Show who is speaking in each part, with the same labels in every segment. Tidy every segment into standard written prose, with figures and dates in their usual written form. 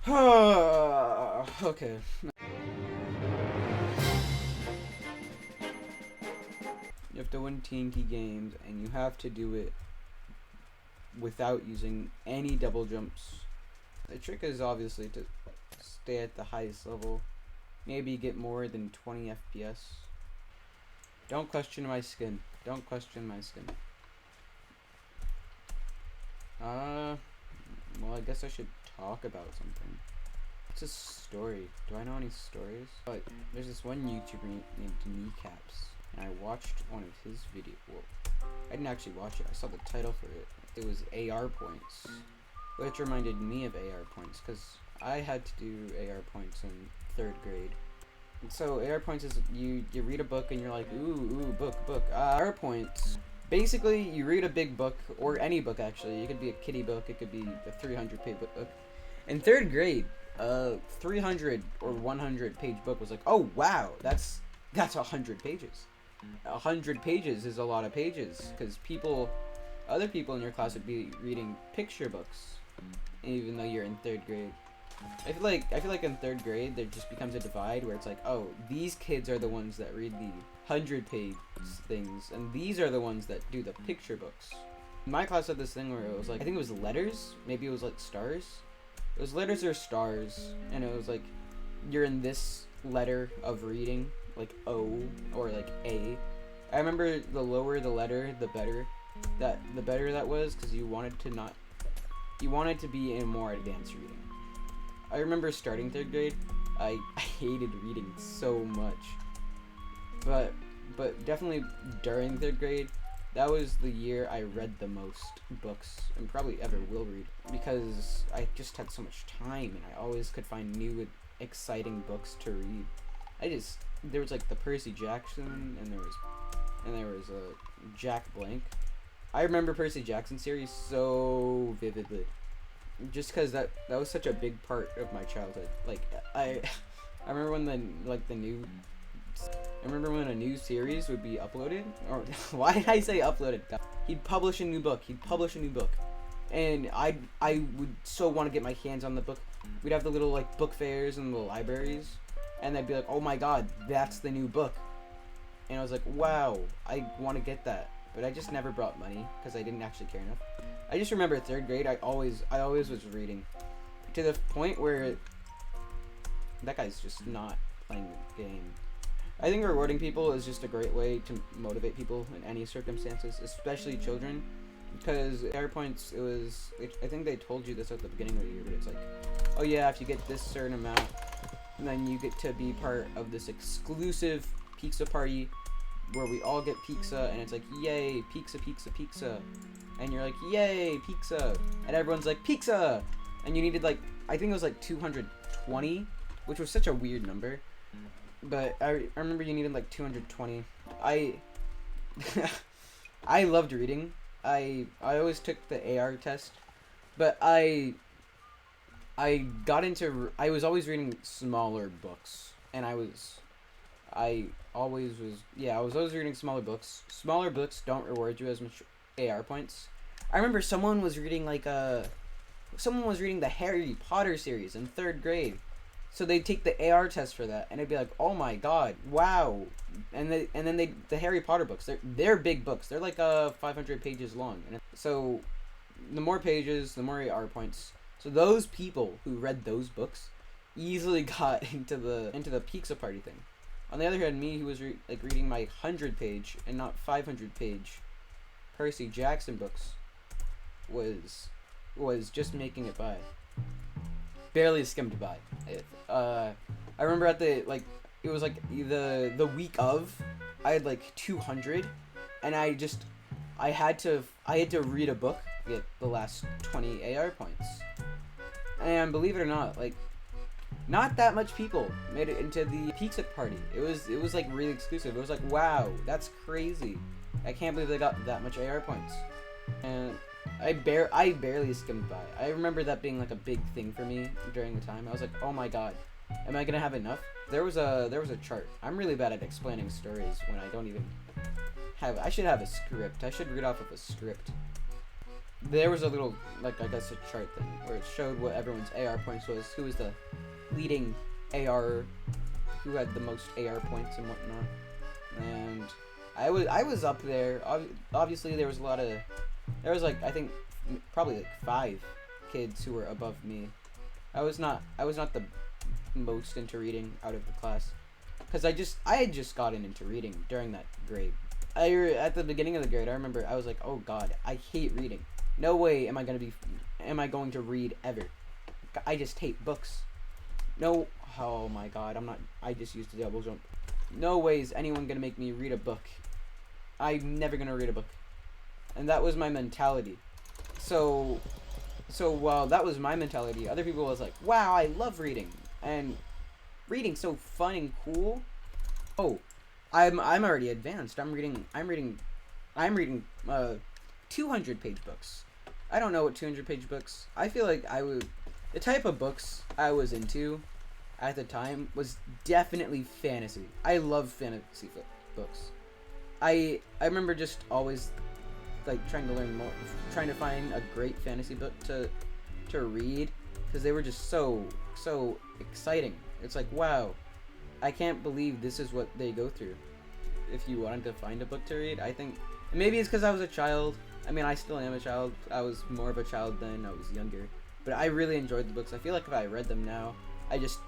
Speaker 1: Okay. You have to win TNT games, and you have to do it without using any double jumps. The trick is obviously to stay at the highest level. Maybe get more than 20 FPS. Don't question my skin. Don't question my skin. Well, I guess I should talk about something. It's a story. Do I know any stories? But there's this one YouTuber named Kneecaps, and I watched one of his videos. Well, I didn't actually watch it. I saw the title for it. It was AR points, which reminded me of AR points because I had to do AR points in 3rd grade. And so AR points is you read a book and you're like, ooh, book. AR points. Basically, you read a big book, or any book actually. It could be a kiddie book, it could be a 300-page book. In 3rd grade, 300 or 100-page book was like, oh wow, that's 100 pages. 100 pages is a lot of pages, because other people in your class would be reading picture books, even though you're in 3rd grade. I feel like in 3rd grade there just becomes a divide where it's like, oh, these kids are the ones that read the 100-page things, and these are the ones that do the picture books. My class had this thing where it was like, I think it was letters, maybe it was like stars. It was letters or stars, and it was like, you're in this letter of reading, like O or like A. I remember the lower the letter, the better that was, because you wanted to be in more advanced reading. I remember starting 3rd grade, I hated reading so much, but definitely during 3rd grade, that was the year I read the most books, and probably ever will read, because I just had so much time, and I always could find new, exciting books to read. There was like the Percy Jackson, and there was Jack Blank. I remember Percy Jackson series so vividly, just because that was such a big part of my childhood. Like I remember when I remember when a new series would be uploaded, or why did I say uploaded? He'd publish a new book. And I would so want to get my hands on the book. We'd have the little like book fairs in the libraries, and they'd be like, oh my god, that's the new book. And I was like, wow, I want to get that. But I just never brought money because I didn't actually care enough. I just remember 3rd grade, I always was reading, to the point where that guy's just not playing the game. I think rewarding people is just a great way to motivate people in any circumstances, especially children, because AR points, I think they told you this at the beginning of the year, but it's like, oh yeah, if you get this certain amount, then you get to be part of this exclusive pizza party where we all get pizza, and it's like, yay, pizza, and you're like, yay, pizza, and everyone's like, pizza, and you needed like, I think it was like 220, which was such a weird number, but I remember you needed like 220. I loved reading. I always took the AR test, but I was always reading smaller books, and I was always reading smaller books. Smaller books don't reward you as much AR points. I remember someone was reading the Harry Potter series in 3rd grade. So they'd take the AR test for that, and it'd be like, oh my god, wow. And then the Harry Potter books, they're big books. They're like 500 pages long. And so the more pages, the more AR points. So those people who read those books easily got into the pizza party thing. On the other hand, me, who was reading my 100-page and not 500-page Percy Jackson books, was just making it by. Barely skimmed by. I remember it was like the week of, I had like 200, and I had to read a book to get the last 20 AR points. And believe it or not, like, not that much people made it into the pizza party. It was like really exclusive. It was like, wow, that's crazy. I can't believe they got that much AR points. And I barely skimmed by. I remember that being like a big thing for me during the time. I was like, oh my god, am I gonna have enough? There was a chart. I'm really bad at explaining stories when I don't even have. I should have a script. I should read off of a script. there was a little, like, I guess a chart thing where it showed what everyone's AR points was, who was the leading AR, who had the most AR points and whatnot. And I was up there. Obviously, there was like, I think probably like 5 kids who were above me. I was not the most into reading out of the class, because I had just gotten into reading during that grade. At the beginning of the grade, I remember I was like, oh god, I hate reading. No way am I going to read ever. I just hate books. No, oh my god, I just used a double jump. No way is anyone gonna make me read a book. I'm never gonna read a book. And that was my mentality. So while that was my mentality, other people was like, wow, I love reading. And reading's so fun and cool. Oh, I'm already advanced. I'm reading 200-page books. I don't know what 200-page books. I feel like the type of books I was into at the time was definitely fantasy. I love fantasy books. I remember just always like trying to learn more, trying to find a great fantasy book to read, because they were just so exciting. It's like, wow, I can't believe this is what they go through. If you wanted to find a book to read, I think maybe it's because I was a child. I mean, I still am a child. I was more of a child then. I was younger, but I really enjoyed the books. I feel like if I read them now, I just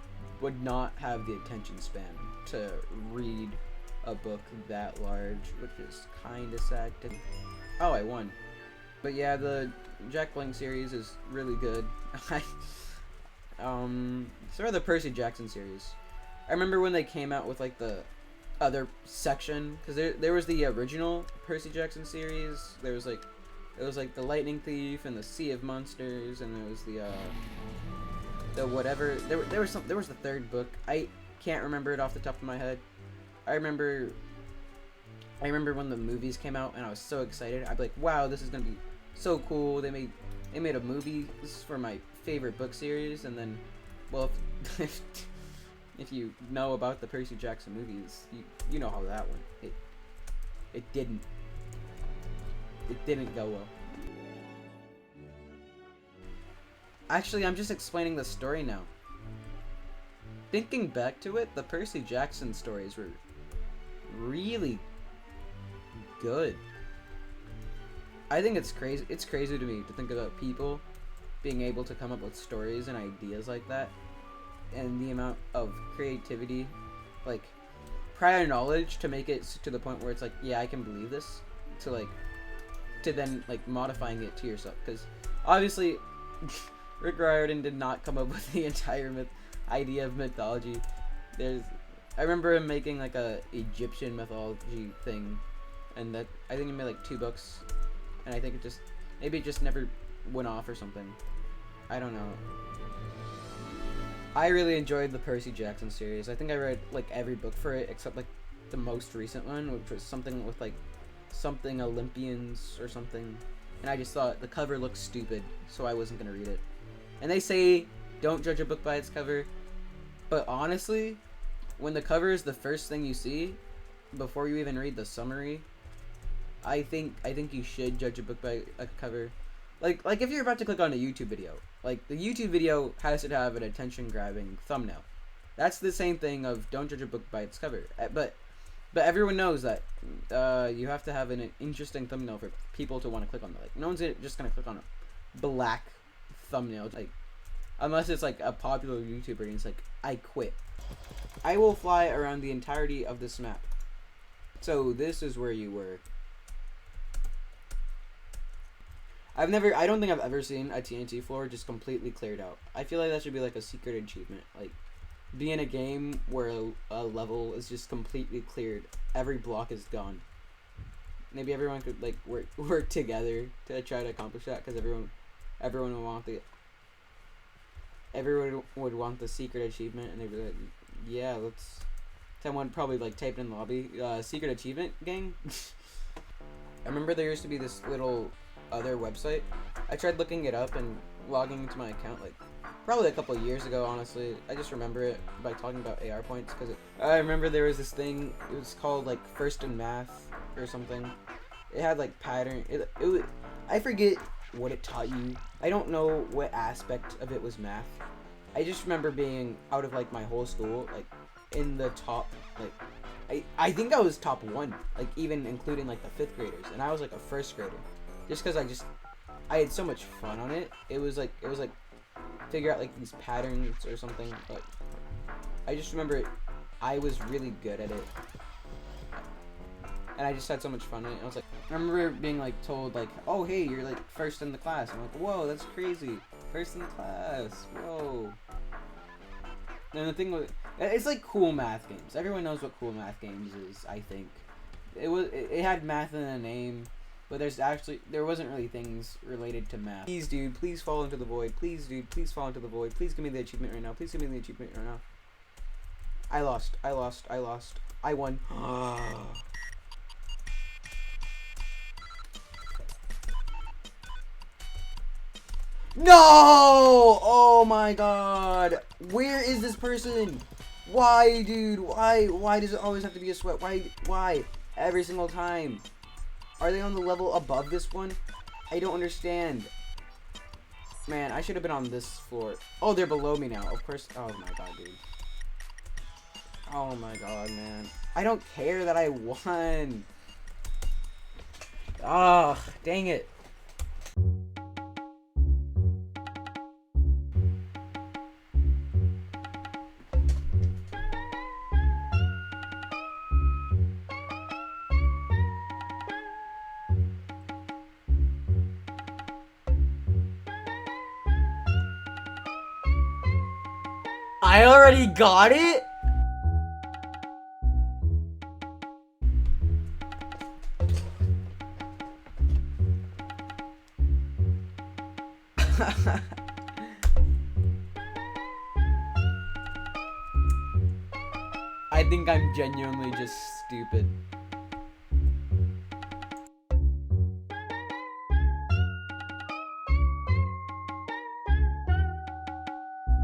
Speaker 1: would not have the attention span to read a book that large, which is kind of sad. Oh, I won. But yeah, the Jack Blank series is really good. Sort of the Percy Jackson series. I remember when they came out with like the other section, because there was the original Percy Jackson series. It was like the Lightning Thief and the Sea of Monsters, and there was the whatever. There was the third book. I can't remember it off the top of my head. I remember when the movies came out, and I was so excited. I'd be like, wow, this is gonna be so cool. They made a movie. This is for my favorite book series. And then, well, if you know about the Percy Jackson movies, you know how that went. It didn't go well. Actually, I'm just explaining the story now. Thinking back to it, the Percy Jackson stories were really good. I think it's crazy. It's crazy to me to think about people being able to come up with stories and ideas like that, and the amount of creativity, like prior knowledge, to make it to the point where it's like, yeah, I can believe this, to then like modifying it to yourself. Because obviously Rick Riordan did not come up with the entire idea of mythology. I remember him making like a Egyptian mythology thing, and that I think he made like 2 books, and I think maybe it just never went off or something. I don't know. I really enjoyed the Percy Jackson series. I think I read like every book for it except like the most recent one, which was something with like something Olympians or something, and I just thought the cover looked stupid, so I wasn't gonna read it. And they say don't judge a book by its cover, but honestly, when the cover is the first thing you see before you even read the summary, I think you should judge a book by a cover. Like if you're about to click on a YouTube video, like the YouTube video has to have an attention-grabbing thumbnail. That's the same thing of don't judge a book by its cover. But everyone knows that you have to have an interesting thumbnail for people to want to click on it. Like no one's just gonna click on a black thumbnail, like unless it's like a popular YouTuber and it's like, I quit. I will fly around the entirety of this map. So this is where you were. I don't think I've ever seen a TNT floor just completely cleared out. I feel like that should be like a secret achievement. Like, be in a game where a level is just completely cleared. Every block is gone. Maybe everyone could like work together to try to accomplish that, because everyone would want the secret achievement, and they'd be like, yeah, let's. Someone probably like typed in the lobby, secret achievement gang. I remember there used to be this little other website. I tried looking it up and logging into my account like probably a couple of years ago, honestly. I just remember it by talking about AR points, because I remember there was this thing, it was called like First in Math or something. It had like pattern, I forget what it taught you. I don't know what aspect of it was math. I just remember being out of like my whole school, like in the top, like I think I was top 1, like even including like the 5th graders, and I was like a 1st grader, just because I had so much fun on it. It was like figure out like these patterns or something, but I just remember I was really good at it, and I just had so much fun in it. I was like, I remember being like told like, oh hey, you're like 1st in the class. I'm like, whoa, that's crazy, 1st in the class, whoa. And the thing was, it's like cool math games. Everyone knows what cool math games is. I think it had math in the name, but there wasn't really things related to math. Please, dude, please fall into the void. Please, dude, please fall into the void. Please give me the achievement right now. Please give me the achievement right now. I lost. I won. No! Oh my god. Where is this person? Why, dude? Why does it always have to be a sweat? Why? Every single time. Are they on the level above this one? I don't understand. Man, I should have been on this floor. Oh, they're below me now. Of course. Oh my god, dude. Oh my god, man. I don't care that I won. Ah, dang it. I already got it? I think I'm genuinely just stupid.